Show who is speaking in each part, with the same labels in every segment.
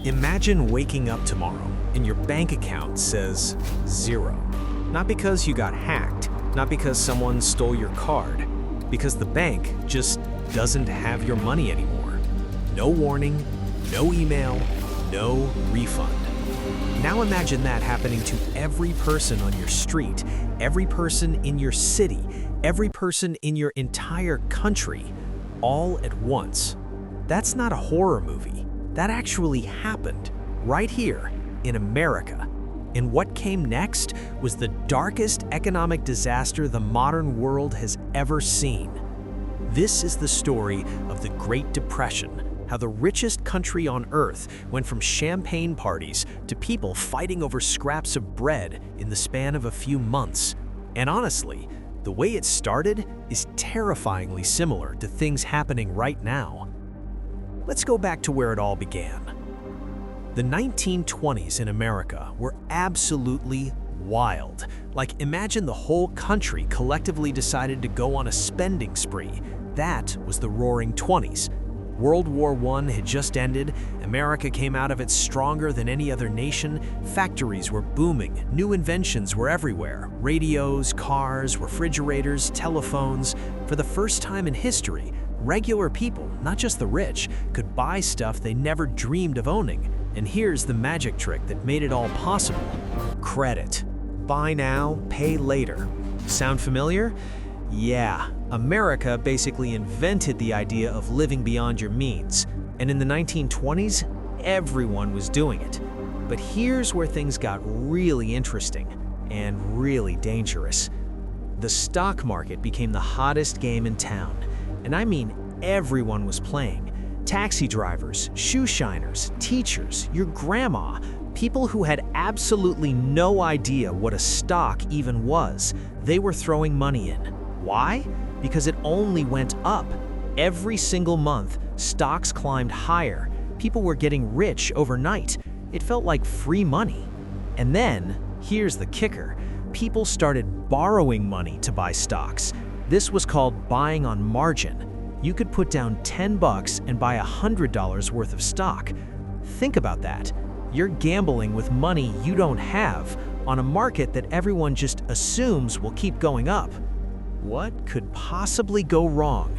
Speaker 1: Imagine waking up tomorrow and your bank account says zero. Not because you got hacked, not because someone stole your card, because the bank just doesn't have your money anymore. No warning, no email, no refund. Now imagine that happening to every person on your street, every person in your city, every person in your entire country, all at once. That's not a horror movie. That actually happened right here in America. And what came next was the darkest economic disaster the modern world has ever seen. This is the story of the Great Depression, how the richest country on earth went from champagne parties to people fighting over scraps of bread in the span of a few months. And honestly, the way it started is terrifyingly similar to things happening right now. Let's go back to where it all began. The 1920s in America were absolutely wild. Like, imagine the whole country collectively decided to go on a spending spree. That was the Roaring '20s. World War I had just ended, America came out of it stronger than any other nation, factories were booming, new inventions were everywhere, radios, cars, refrigerators, telephones. For the first time in history, regular people, not just the rich, could buy stuff they never dreamed of owning. And here's the magic trick that made it all possible: credit. Buy now, pay later. Sound familiar? Yeah, America basically invented the idea of living beyond your means. And in the 1920s, everyone was doing it. But here's where things got really interesting and really dangerous. The stock market became the hottest game in town. And I mean everyone was playing. Taxi drivers, shoe shiners, teachers, your grandma, people who had absolutely no idea what a stock even was, they were throwing money in. Why? Because it only went up. Every single month, stocks climbed higher. People were getting rich overnight. It felt like free money. And then, here's the kicker. People started borrowing money to buy stocks. This was called buying on margin. You could put down $10 and buy $100 worth of stock. Think about that. You're gambling with money you don't have on a market that everyone just assumes will keep going up. What could possibly go wrong?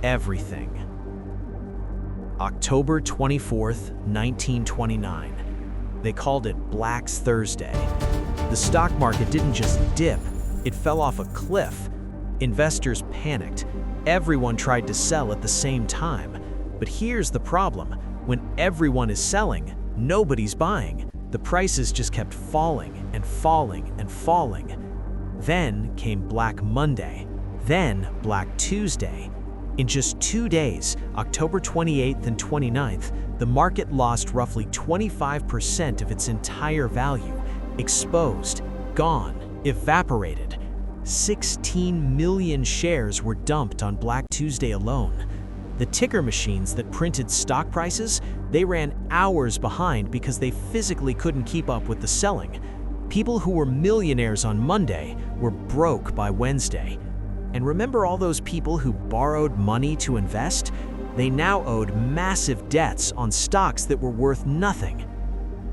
Speaker 1: Everything. October 24th, 1929. They called it Black Thursday. The stock market didn't just dip, it fell off a cliff. Investors panicked. Everyone tried to sell at the same time. But here's the problem. When everyone is selling, nobody's buying. The prices just kept falling and falling and falling. Then came Black Monday, then Black Tuesday. In just 2 days, October 28th and 29th, the market lost roughly 25% of its entire value. Exposed, gone, evaporated. 16 million shares were dumped on Black Tuesday alone. The ticker machines that printed stock prices, they ran hours behind because they physically couldn't keep up with the selling. People who were millionaires on Monday were broke by Wednesday. And remember all those people who borrowed money to invest? They now owed massive debts on stocks that were worth nothing.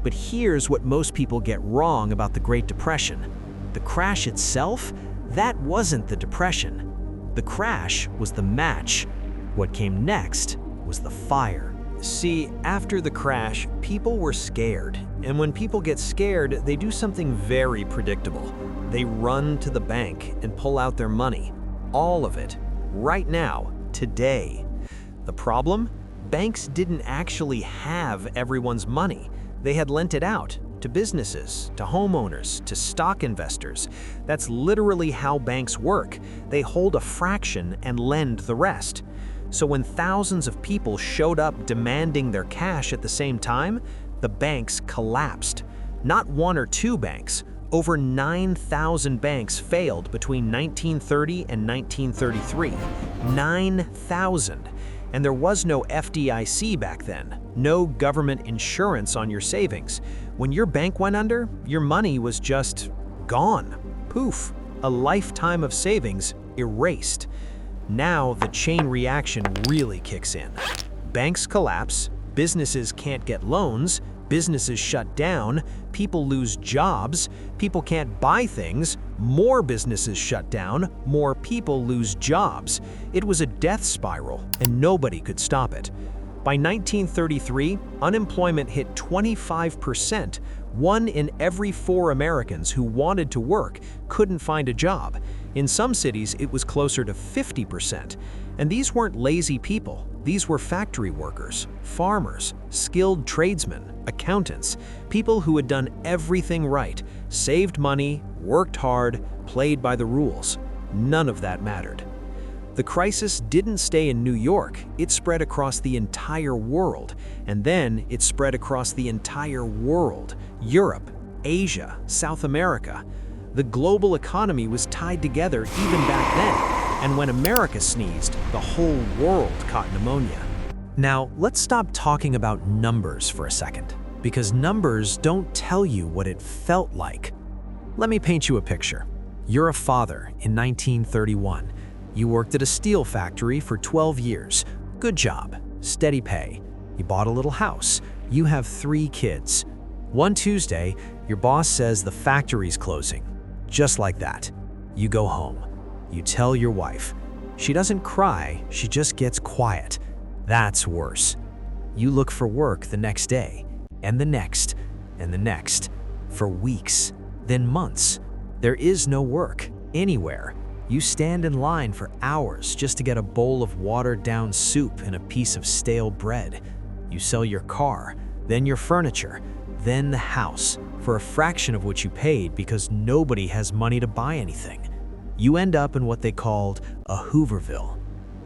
Speaker 1: But here's what most people get wrong about the Great Depression. The crash itself, that wasn't the depression. The crash was the match. What came next was the fire. See, after the crash, people were scared. And when people get scared, they do something very predictable. They run to the bank and pull out their money. All of it. Right now. Today. The problem? Banks didn't actually have everyone's money. They had lent it out to businesses, to homeowners, to stock investors. That's literally how banks work. They hold a fraction and lend the rest. So when thousands of people showed up demanding their cash at the same time, the banks collapsed. Not one or two banks. Over 9,000 banks failed between 1930 and 1933. 9,000. And there was no FDIC back then, no government insurance on your savings. When your bank went under, your money was just gone. Poof, a lifetime of savings erased. Now the chain reaction really kicks in. Banks collapse, Businesses can't get loans, businesses shut down, people lose jobs, people can't buy things, more businesses shut down, more people lose jobs. It was a death spiral, and nobody could stop it. By 1933, unemployment hit 25%. 1 in every 4 Americans who wanted to work couldn't find a job. In some cities, it was closer to 50%. And these weren't lazy people. These were factory workers, farmers, skilled tradesmen, accountants, people who had done everything right, saved money, worked hard, played by the rules. None of that mattered. The crisis didn't stay in New York, it spread across the entire world, and then it spread across the entire world, Europe, Asia, South America. The global economy was tied together even back then, and when America sneezed, the whole world caught pneumonia. Now, let's stop talking about numbers for a second, because numbers don't tell you what it felt like. Let me paint you a picture. You're a father in 1931. You worked at a steel factory for 12 years. Good job, steady pay. You bought a little house. You have 3 kids. One Tuesday, your boss says the factory's closing. Just like that. You go home. You tell your wife. She doesn't cry, she just gets quiet. That's worse. You look for work the next day, and the next, and the next, for weeks, then months. There is no work, anywhere. You stand in line for hours just to get a bowl of watered-down soup and a piece of stale bread. You sell your car, then your furniture, then the house, for a fraction of what you paid because nobody has money to buy anything. You end up in what they called a Hooverville.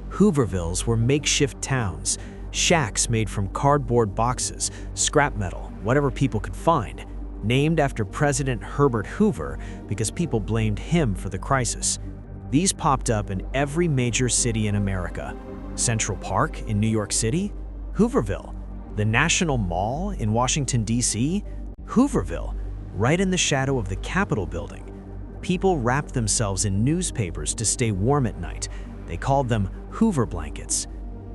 Speaker 1: Hoovervilles were makeshift towns, shacks made from cardboard boxes, scrap metal, whatever people could find, named after President Herbert Hoover because people blamed him for the crisis. These popped up in every major city in America. Central Park in New York City? Hooverville. The National Mall in Washington, D.C.? Hooverville, right in the shadow of the Capitol building. People wrapped themselves in newspapers to stay warm at night. They called them Hoover blankets.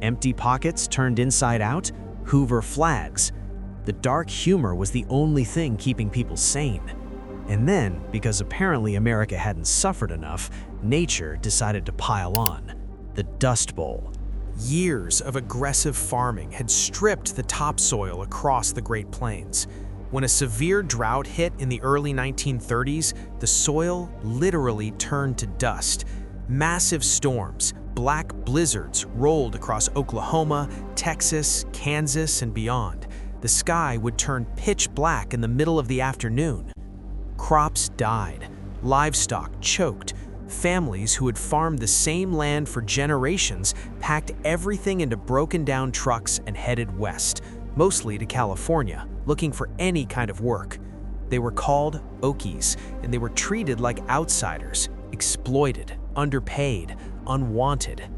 Speaker 1: Empty pockets turned inside out? Hoover flags. The dark humor was the only thing keeping people sane. And then, because apparently America hadn't suffered enough, nature decided to pile on. The Dust Bowl. Years of aggressive farming had stripped the topsoil across the Great Plains. When a severe drought hit in the early 1930s, the soil literally turned to dust. Massive storms, black blizzards rolled across Oklahoma, Texas, Kansas, and beyond. The sky would turn pitch black in the middle of the afternoon. Crops died, livestock choked. Families who had farmed the same land for generations packed everything into broken-down trucks and headed west, mostly to California, looking for any kind of work. They were called Okies, and they were treated like outsiders, exploited, underpaid, unwanted.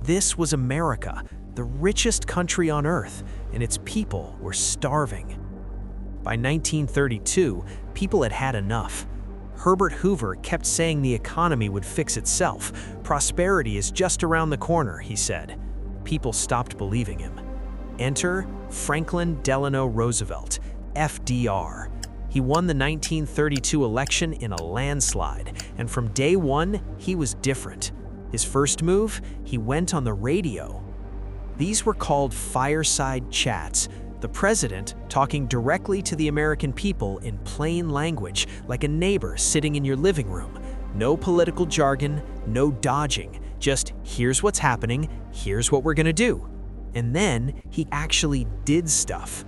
Speaker 1: This was America, the richest country on earth, and its people were starving. By 1932, people had had enough. Herbert Hoover kept saying the economy would fix itself. Prosperity is just around the corner, he said. People stopped believing him. Enter Franklin Delano Roosevelt, FDR. He won the 1932 election in a landslide, and from day one, he was different. His first move, he went on the radio. These were called fireside chats, the president talking directly to the American people in plain language, like a neighbor sitting in your living room. No political jargon, no dodging, just here's what's happening, here's what we're gonna do. And then he actually did stuff.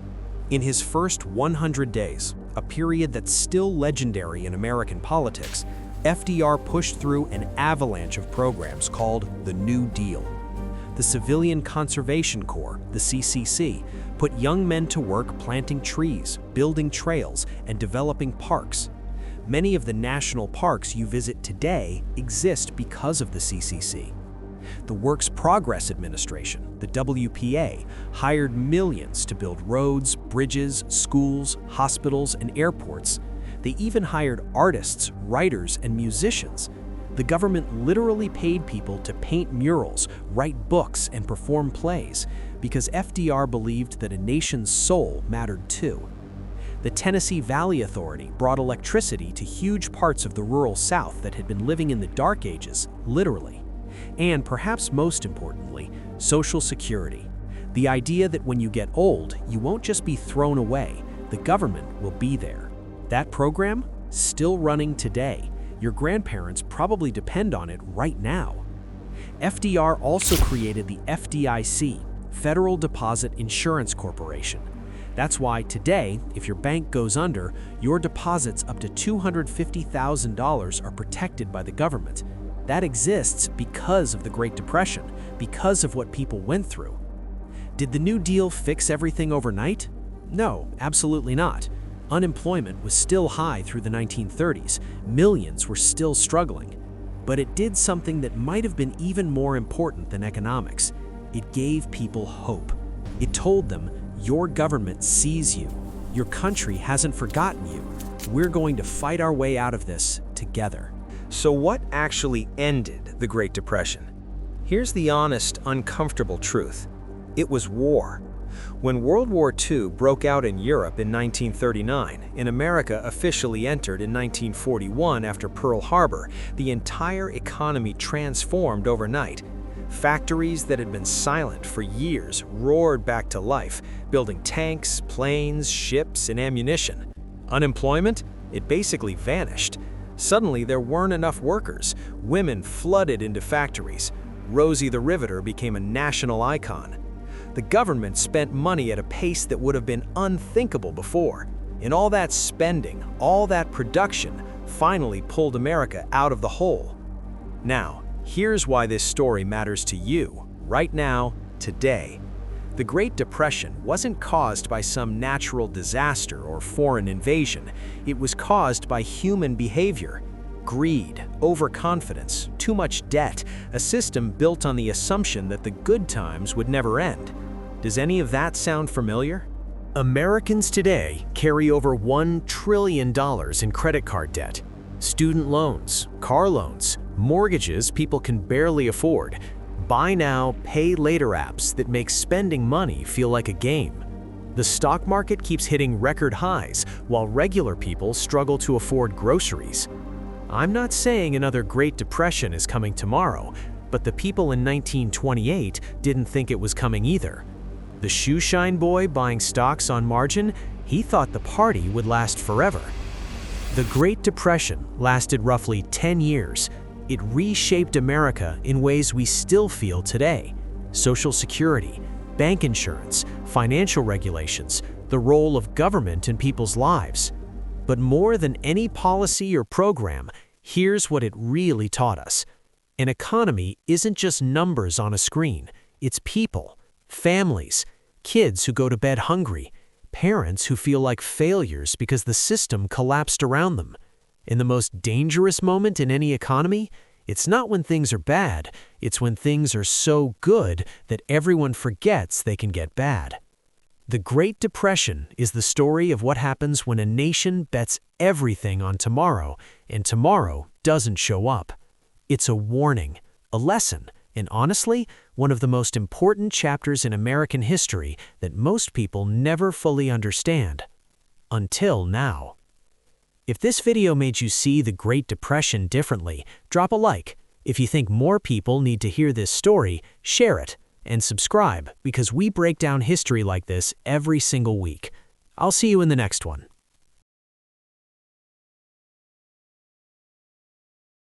Speaker 1: In his first 100 days, a period that's still legendary in American politics, FDR pushed through an avalanche of programs called the New Deal. The Civilian Conservation Corps, the CCC, put young men to work planting trees, building trails, and developing parks. Many of the national parks you visit today exist because of the CCC. The Works Progress Administration, the WPA, hired millions to build roads, bridges, schools, hospitals, and airports. They even hired artists, writers, and musicians. The government literally paid people to paint murals, write books, and perform plays. because FDR believed that a nation's soul mattered too. The Tennessee Valley Authority brought electricity to huge parts of the rural South that had been living in the Dark Ages, literally. And perhaps most importantly, Social Security. The idea that when you get old, you won't just be thrown away, the government will be there. That program? Still running today. Your grandparents probably depend on it right now. FDR also created the FDIC, Federal Deposit Insurance Corporation. That's why today, if your bank goes under, your deposits up to $250,000 are protected by the government. That exists because of the Great Depression, because of what people went through. Did the New Deal fix everything overnight? No, absolutely not. Unemployment was still high through the 1930s. Millions were still struggling. But it did something that might have been even more important than economics. It gave people hope. It told them, your government sees you. Your country hasn't forgotten you. We're going to fight our way out of this together.
Speaker 2: So what actually ended the Great Depression? Here's the honest, uncomfortable truth. It was war. When World War II broke out in Europe in 1939, and America officially entered in 1941 after Pearl Harbor, the entire economy transformed overnight. Factories that had been silent for years roared back to life, building tanks, planes, ships, and ammunition. Unemployment? It basically vanished. Suddenly, there weren't enough workers. Women flooded into factories. Rosie the Riveter became a national icon. The government spent money at a pace that would have been unthinkable before. And all that spending, all that production, finally pulled America out of the hole. Now, here's why this story matters to you, right now, today. The Great Depression wasn't caused by some natural disaster or foreign invasion. It was caused by human behavior. Greed, overconfidence, too much debt, a system built on the assumption that the good times would never end. Does any of that sound familiar? Americans today carry over $1 trillion in credit card debt. Student loans, car loans, mortgages people can barely afford, buy now, pay later apps that make spending money feel like a game. The stock market keeps hitting record highs while regular people struggle to afford groceries. I'm not saying another Great Depression is coming tomorrow, but the people in 1928 didn't think it was coming either. The shoeshine boy buying stocks on margin, he thought the party would last forever. The Great Depression lasted roughly 10 years. It reshaped America in ways we still feel today. Social Security, bank insurance, financial regulations, the role of government in people's lives. But more than any policy or program, here's what it really taught us. An economy isn't just numbers on a screen. It's people, families, kids who go to bed hungry, parents who feel like failures because the system collapsed around them. In the most dangerous moment in any economy, it's not when things are bad, it's when things are so good that everyone forgets they can get bad. The Great Depression is the story of what happens when a nation bets everything on tomorrow, and tomorrow doesn't show up. It's a warning, a lesson, and honestly, one of the most important chapters in American history that most people never fully understand. Until now. If this video made you see the Great Depression differently, drop a like. If you think more people need to hear this story, share it, and subscribe because we break down history like this every single week. I'll see you in the next one.